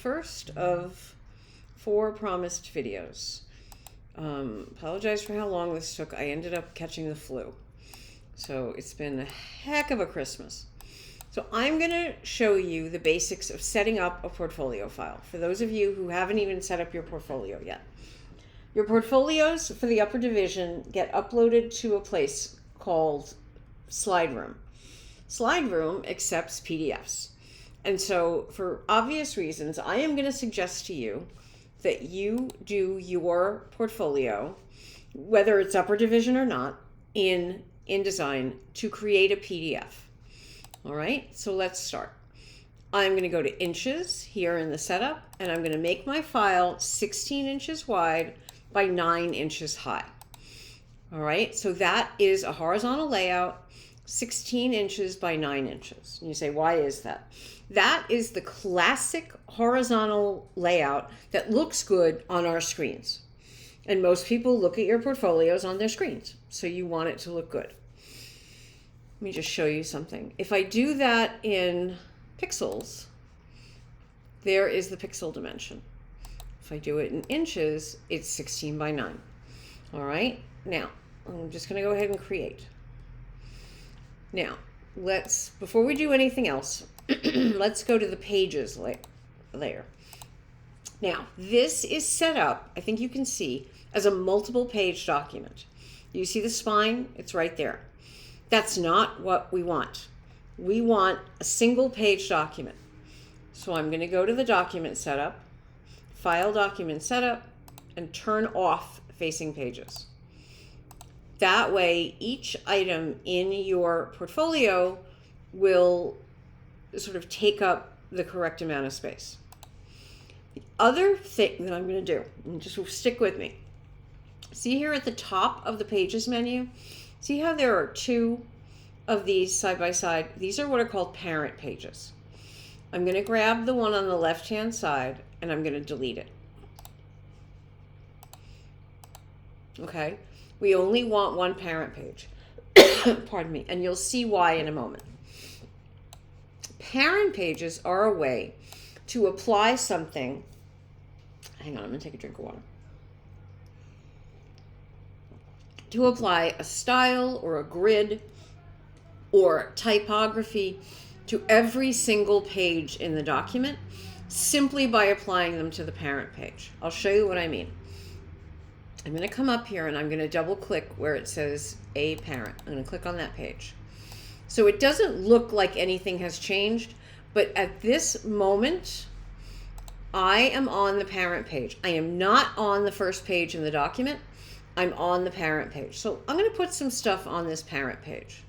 first of 4 promised videos. Apologize for how long this took. I ended up catching the flu. So it's been a heck of a Christmas. So I'm going to show you the basics of setting up a portfolio file for those of you who haven't even set up your portfolio yet. Your portfolios for the upper division get uploaded to a place called Slide Room. Slide Room accepts PDFs. And so for obvious reasons, I am going to suggest to you that you do your portfolio, whether it's upper division or not, in InDesign to create a PDF. All right, so let's start. I'm going to go to inches here in the setup, and I'm going to make my file 16 inches wide by 9 inches high. All right, so that is a horizontal layout, 16 inches by 9 inches. And you say, why is that? That is the classic horizontal layout that looks good on our screens. And most people look at your portfolios on their screens, so you want it to look good. Let me just show you something. If I do that in pixels, there is the pixel dimension. If I do it in inches, it's 16 by 9. All right, now I'm just going to go ahead and create. Now, before we do anything else, let's go to the pages layer. Now, this is set up, I think you can see, as a multiple page document. You see the spine? It's right there. That's not what we want. We want a single page document. So I'm going to go to the document setup, file document setup, and turn off facing pages. That way, each item in your portfolio will sort of take up the correct amount of space. The other thing that I'm going to do, and just stick with me, see here at the top of the pages menu, see how there are 2 of these side by side? These are what are called parent pages. I'm going to grab the one on the left hand side and I'm going to delete it. Okay, we only want one parent page. Pardon me, and you'll see why in a moment. Parent pages are a way to apply something. Hang on, I'm going to take a drink of water. To apply a style or a grid or typography to every single page in the document simply by applying them to the parent page. I'll show you what I mean. I'm going to come up here and I'm going to double click where it says a parent. I'm going to click on that page. So it doesn't look like anything has changed, but at this moment, I am on the parent page. I am not on the first page in the document. I'm on the parent page. So I'm going to put some stuff on this parent page.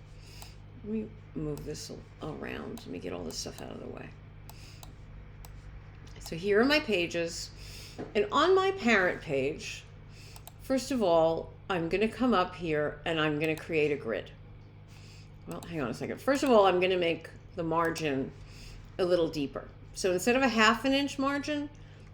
Let me move this around. Let me get all this stuff out of the way. So here are my pages. And on my parent page, first of all, I'm going to come up here and I'm going to create a grid. Well, hang on a second. First of all, I'm going to make the margin a little deeper. So instead of a 1/2 inch margin,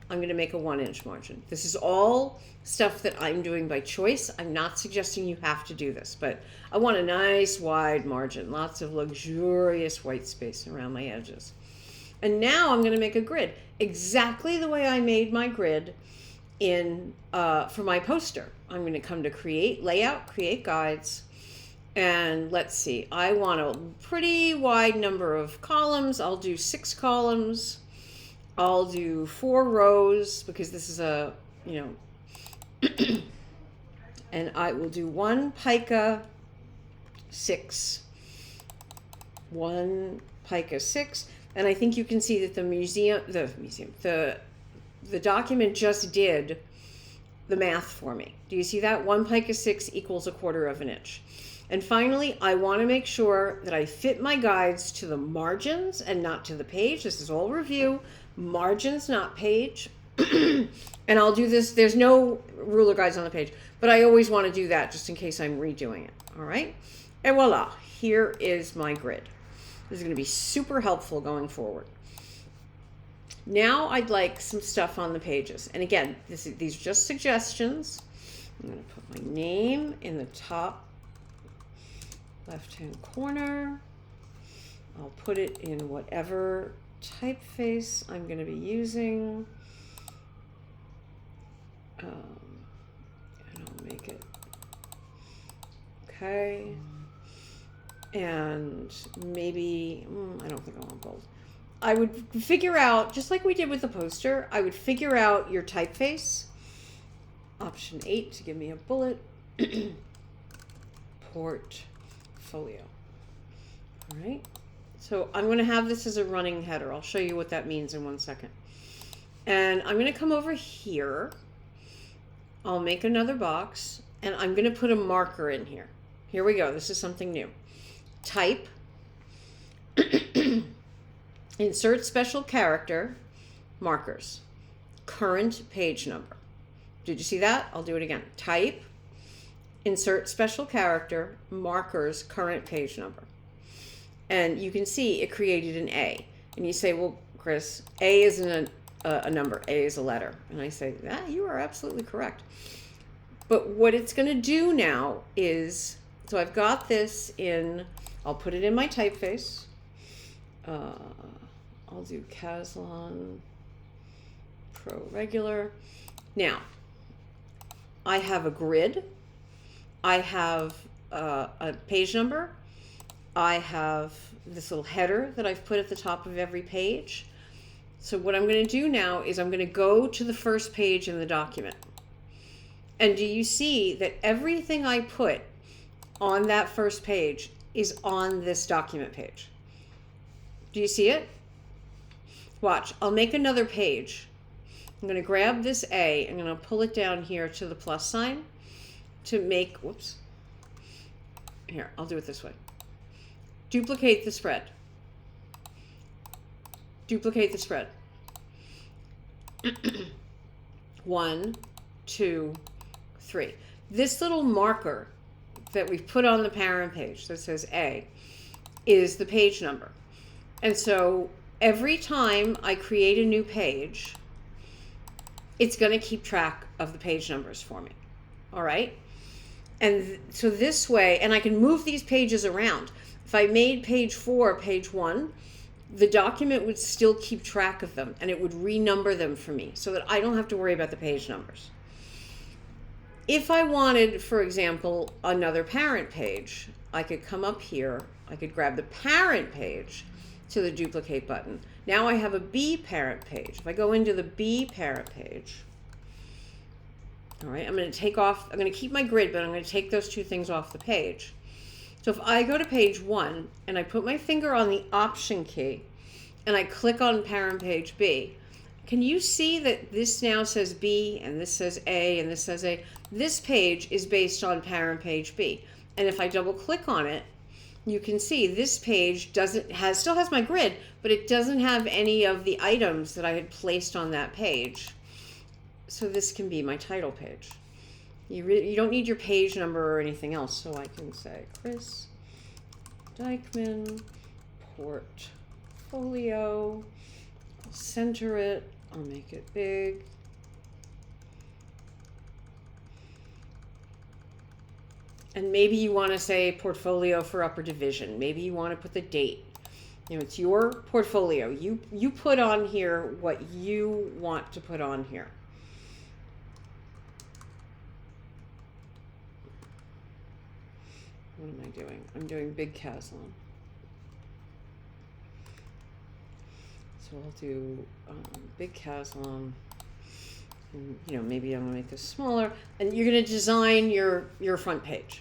I'm going to make a 1 inch margin. This is all stuff that I'm doing by choice. I'm not suggesting you have to do this, but I want a nice wide margin, lots of luxurious white space around my edges. And now I'm going to make a grid exactly the way I made my grid for my poster. I'm going to come to create layout, create guides. And let's see, I want a pretty wide number of columns. I'll do 6 columns. I'll do 4 rows because this is a, and I will do 1 pica 6, 1 pica 6. And I think you can see that the document just did the math for me. Do you see that? 1 pica 6 equals 1/4 inch. And finally, I want to make sure that I fit my guides to the margins and not to the page. This is all review. Margins, not page. And I'll do this. There's no ruler guides on the page, but I always want to do that just in case I'm redoing it. All right. And voila, here is my grid. This is going to be super helpful going forward. Now I'd like some stuff on the pages. And again, these are just suggestions. I'm going to put my name in the top left-hand corner. I'll put it in whatever typeface I'm going to be using. And I'll make it okay. And maybe, I don't think I want bold. I would figure out, just like we did with the poster, I would figure out your typeface. Option 8 to give me a bullet. Portfolio. All right. So I'm going to have this as a running header. I'll show you what that means in 1 second. And I'm going to come over here. I'll make another box, and I'm going to put a marker in here. Here we go. This is something new. Type. Insert special character. Markers. Current page number. Did you see that? I'll do it again. Type. Insert special character. Markers. Current page number. And you can see it created an A. And you say, well, Chris, A isn't a number. A is a letter. And I say, you are absolutely correct. But what it's going to do now is, so I've got this in, I'll put it in my typeface. I'll do Caslon Pro Regular. Now, I have a grid. I have a page number. I have this little header that I've put at the top of every page. So what I'm going to do now is I'm going to go to the first page in the document. And do you see that everything I put on that first page is on this document page? Do you see it? Watch, I'll make another page. I'm going to grab this A, I'm going to pull it down here to the plus sign to make, whoops. Here, I'll do it this way. Duplicate the spread. Duplicate the spread. 1, 2, 3. This little marker that we've put on the parent page that says A is the page number. And so every time I create a new page, it's going to keep track of the page numbers for me. All right? And so this way, and I can move these pages around. If I made page 4 page 1, the document would still keep track of them and it would renumber them for me so that I don't have to worry about the page numbers. If I wanted, for example, another parent page, I could come up here, I could grab the parent page to the duplicate button. Now I have a B parent page. If I go into the B parent page, all right, I'm going to keep my grid, but I'm going to take those two things off the page. So if I go to page 1 and I put my finger on the Option key and I click on parent page B, can you see that this now says B and this says A and this says A? This page is based on parent page B. And if I double click on it, you can see this page still has my grid, but it doesn't have any of the items that I had placed on that page. So this can be my title page. You don't need your page number or anything else. So I can say Chris Dykman portfolio. I'll center it. I'll make it big. And maybe you want to say portfolio for upper division. Maybe you want to put the date. You know, it's your portfolio. You put on here what you want to put on here. What am I doing? I'm doing big Caslon. So I'll do big Caslon. And, you know, maybe I'm gonna make this smaller. And you're gonna design your front page.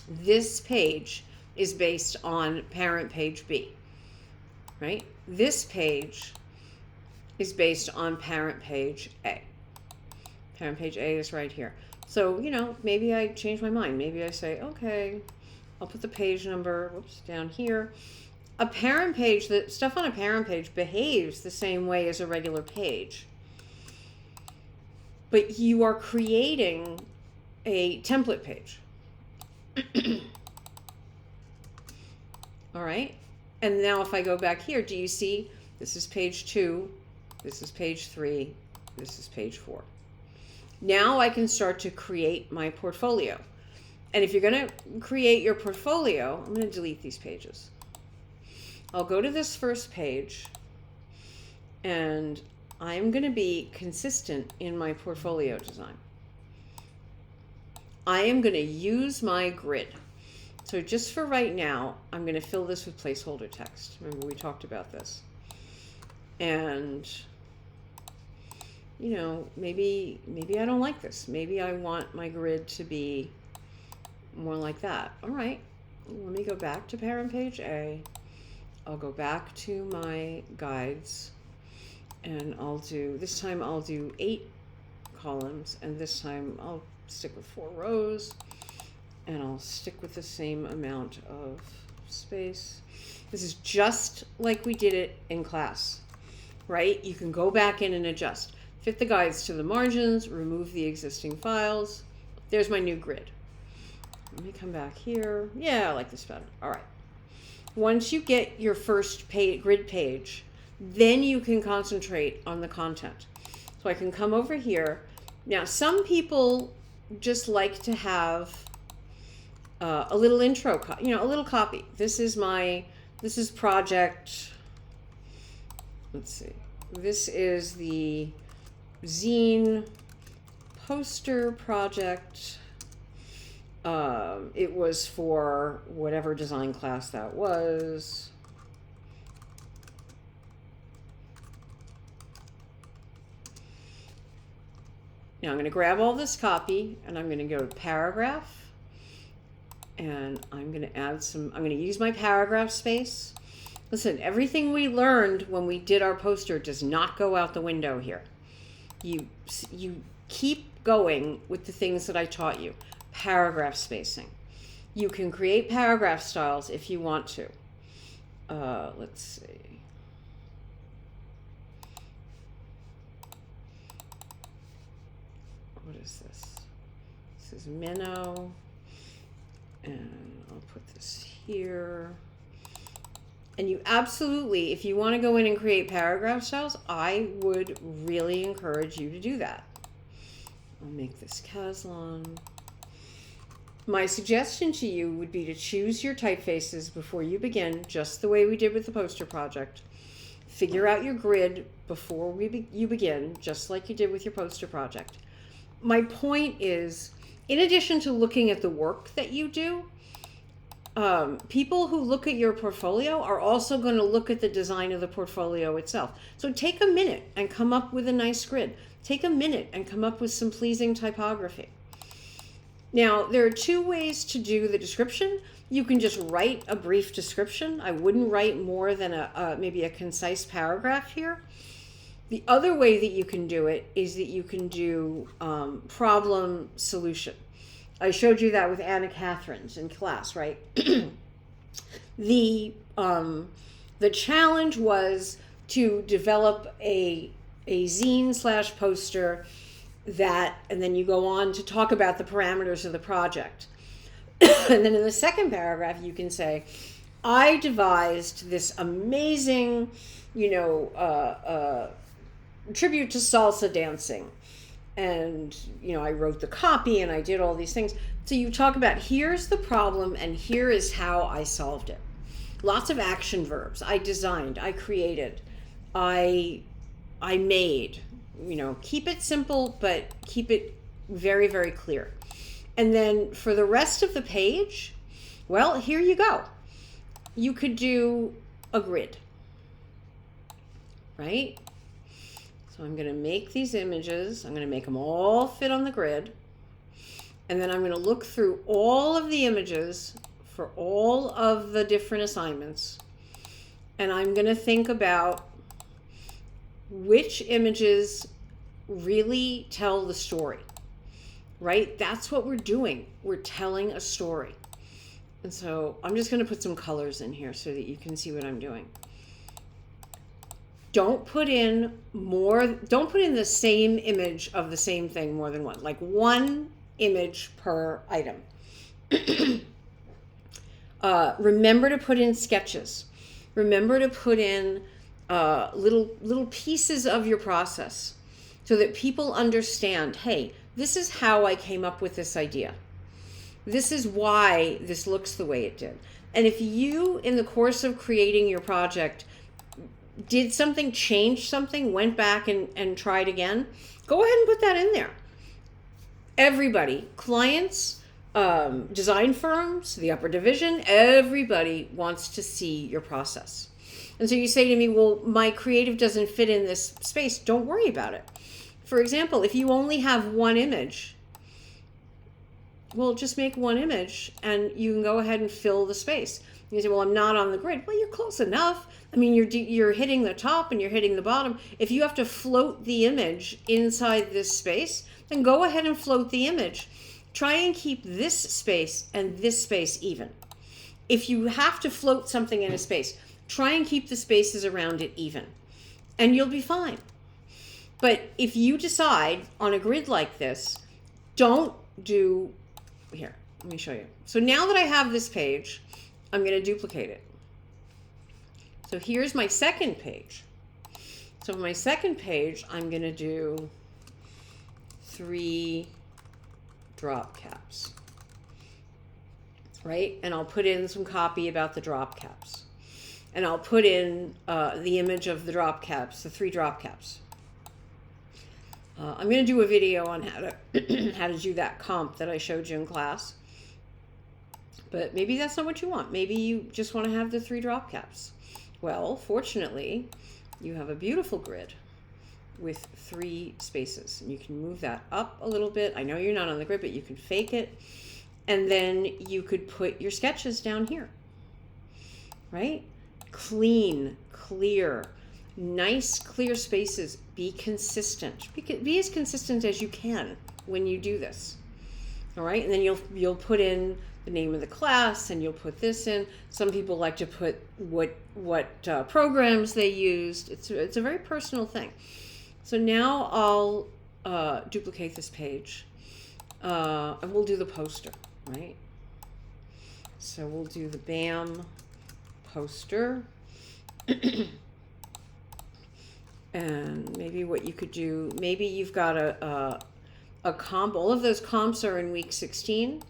This page is based on parent page B, right? This page is based on parent page A. Parent page A is right here. So, you know, maybe I change my mind. Maybe I say, okay, I'll put the page number, down here. A parent page, the stuff on a parent page behaves the same way as a regular page. But you are creating a template page. All right. And now if I go back here, do you see this is page 2, this is page 3, this is page 4. Now I can start to create my portfolio. And if you're going to create your portfolio, I'm going to delete these pages. I'll go to this first page, and I'm going to be consistent in my portfolio design. I am going to use my grid. So just for right now, I'm going to fill this with placeholder text. Remember, we talked about this. And, you know, maybe I don't like this. Maybe I want my grid to be more like that. All right, let me go back to parent page A. I'll go back to my guides, and this time I'll do 8 columns, and this time I'll stick with 4 rows, and I'll stick with the same amount of space. This is just like we did it in class, right? You can go back in and adjust. Fit the guides to the margins, remove the existing files. There's my new grid. Let me come back here. Yeah, I like this better. All right. Once you get your first grid page, then you can concentrate on the content. So I can come over here. Now, some people just like to have a little intro, a little copy. This is project, let's see. This is the zine poster project. It was for whatever design class that was. Now I'm going to grab all this copy, and I'm going to go to paragraph, and I'm going to I'm going to use my paragraph space. Listen, everything we learned when we did our poster does not go out the window here. You keep going with the things that I taught you. Paragraph spacing. You can create paragraph styles if you want to. Let's see. What is this? This is minnow. And I'll put this here. And you absolutely, if you want to go in and create paragraph styles, I would really encourage you to do that. I'll make this Caslon. My suggestion to you would be to choose your typefaces before you begin, just the way we did with the poster project. Figure out your grid before you begin, just like you did with your poster project. My point is, in addition to looking at the work that you do, people who look at your portfolio are also going to look at the design of the portfolio itself. So take a minute and come up with a nice grid. Take a minute and come up with some pleasing typography. Now, there are 2 ways to do the description. You can just write a brief description. I wouldn't write more than maybe a concise paragraph here. The other way that you can do it is that you can do problem solution. I showed you that with Anna Catherine's in class, right? The challenge was to develop a zine / poster and then you go on to talk about the parameters of the project. And then in the second paragraph, you can say, I devised this amazing, tribute to salsa dancing. And, I wrote the copy and I did all these things. So you talk about, here's the problem and here is how I solved it. Lots of action verbs. I designed, I created, I made. Keep it simple, but keep it very, very clear. And then for the rest of the page, well, here you go. You could do a grid, right? So I'm going to make these images. I'm going to make them all fit on the grid. And then I'm going to look through all of the images for all of the different assignments. And I'm going to think about which images really tell the story, right? That's what we're doing. We're telling a story. And so I'm just going to put some colors in here so that you can see what I'm doing. Don't put in the same image of the same thing more than once, like 1 image per item. Remember to put in sketches. Remember to put in little pieces of your process so that people understand, hey, this is how I came up with this idea. This is why this looks the way it did. And if you, in the course of creating your project, did something, changed something, went back and tried again, go ahead and put that in there. Everybody, clients, design firms, the upper division, everybody wants to see your process. And so you say to me, well, my creative doesn't fit in this space. Don't worry about it. For example, if you only have one image, well, just make one image and you can go ahead and fill the space. You say, well, I'm not on the grid. Well, you're close enough. I mean, you're hitting the top and you're hitting the bottom. If you have to float the image inside this space, then go ahead and float the image. Try and keep this space and this space even. If you have to float something in a space, try and keep the spaces around it even, and you'll be fine. But if you decide on a grid like this, don't do, here, let me show you. So now that I have this page, I'm going to duplicate it. So here's my second page. So for my second page, I'm going to do 3 drop caps, right? And I'll put in some copy about the drop caps. And I'll put in the image of the drop caps, the 3 drop caps. I'm going to do a video on how to how to do that comp that I showed you in class. But maybe that's not what you want. Maybe you just want to have the 3 drop caps. Well, fortunately, you have a beautiful grid with 3 spaces. And you can move that up a little bit. I know you're not on the grid, but you can fake it. And then you could put your sketches down here, right? Clean, clear, nice, clear spaces. Be consistent. Be as consistent as you can when you do this. All right, and then you'll put in the name of the class, and you'll put this in. Some people like to put what programs they used. It's a very personal thing. So now I'll duplicate this page, and we'll do the poster, right? So we'll do the BAM poster. And maybe what you could do, maybe you've got a comp. All of those comps are in week 16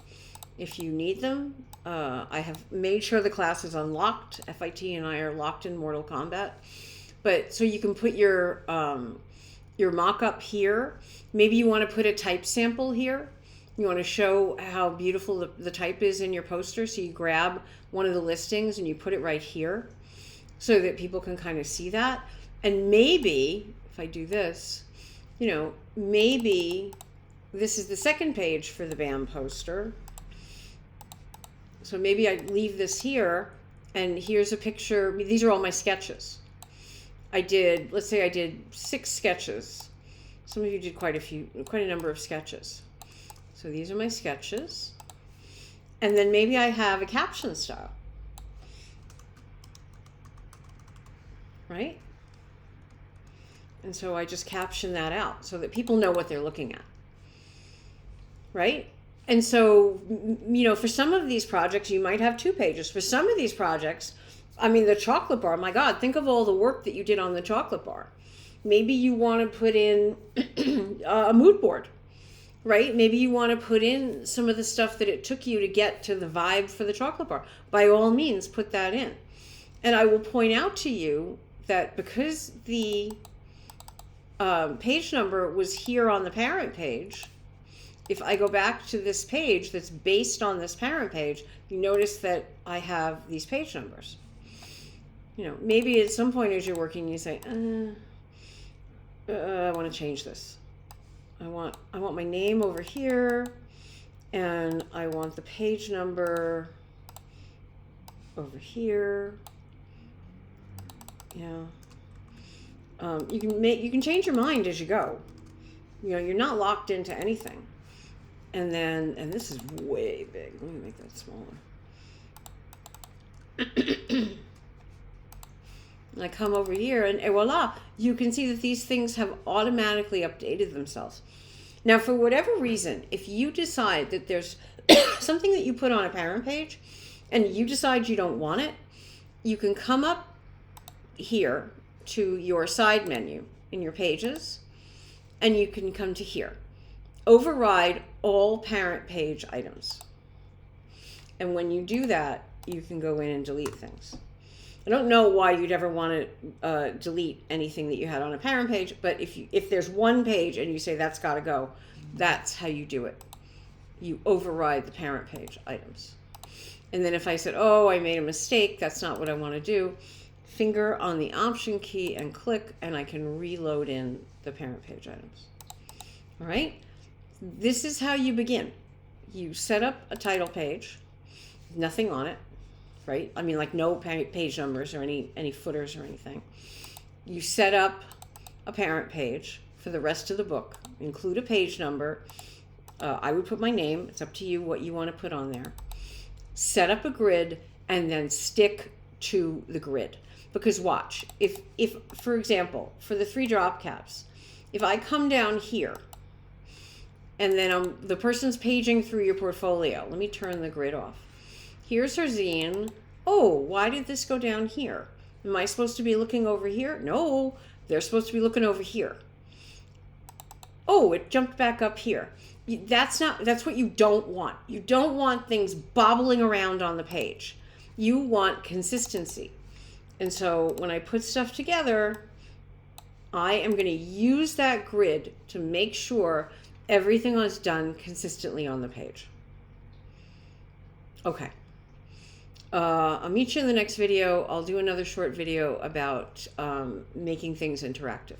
if you need them. I have made sure the class is unlocked. FIT and I are locked in Mortal Kombat. But so you can put your mock-up here. Maybe you want to put a type sample here. You want to show how beautiful the type is in your poster. So you grab one of the listings and you put it right here so that people can kind of see that. And maybe, if I do this, you know, maybe this is the second page for the BAM poster. So maybe I leave this here, and here's a picture. These are all my sketches. Let's say I did 6 sketches. Some of you did quite a number of sketches. So these are my sketches. And then maybe I have a caption style, right? And so I just caption that out so that people know what they're looking at, right? And so, you know, for some of these projects, you might have 2 pages. For some of these projects, I mean, the chocolate bar, my God, think of all the work that you did on the chocolate bar. Maybe you want to put in a mood board, right? Maybe you want to put in some of the stuff that it took you to get to the vibe for the chocolate bar. By all means, put that in. And I will point out to you that because the page number was here on the parent page, if I go back to this page that's based on this parent page, you notice that I have these page numbers. You know, maybe at some point as you're working, you say, I want to change this. I want my name over here, and I want the page number over here. Yeah. You can change your mind as you go. You know, you're not locked into anything. And this is way big. Let me make that smaller. And I come over here and voila, you can see that these things have automatically updated themselves. Now, for whatever reason, if you decide that there's something that you put on a parent page and you decide you don't want it, you can come up here to your side menu in your pages, and you can come to here. Override all parent page items. And when you do that, you can go in and delete things. I don't know why you'd ever want to delete anything that you had on a parent page, but if there's one page and you say that's got to go, that's how you do it. You override the parent page items. And then if I said, oh, I made a mistake, that's not what I want to do, finger on the Option key and click, and I can reload in the parent page items. All right? This is how you begin. You set up a title page, nothing on it, right? I mean, like no page numbers or any footers or anything. You set up a parent page for the rest of the book. Include a page number. I would put my name. It's up to you what you want to put on there. Set up a grid and then stick to the grid. Because watch, if for example, for the 3 drop caps, if I come down here and then the person's paging through your portfolio, let me turn the grid off. Here's her zine. Oh, why did this go down here? Am I supposed to be looking over here? No, they're supposed to be looking over here. Oh, it jumped back up here. That's what you don't want. You don't want things bobbling around on the page. You want consistency. And so when I put stuff together, I am going to use that grid to make sure everything is done consistently on the page. Okay. I'll meet you in the next video. I'll do another short video about making things interactive.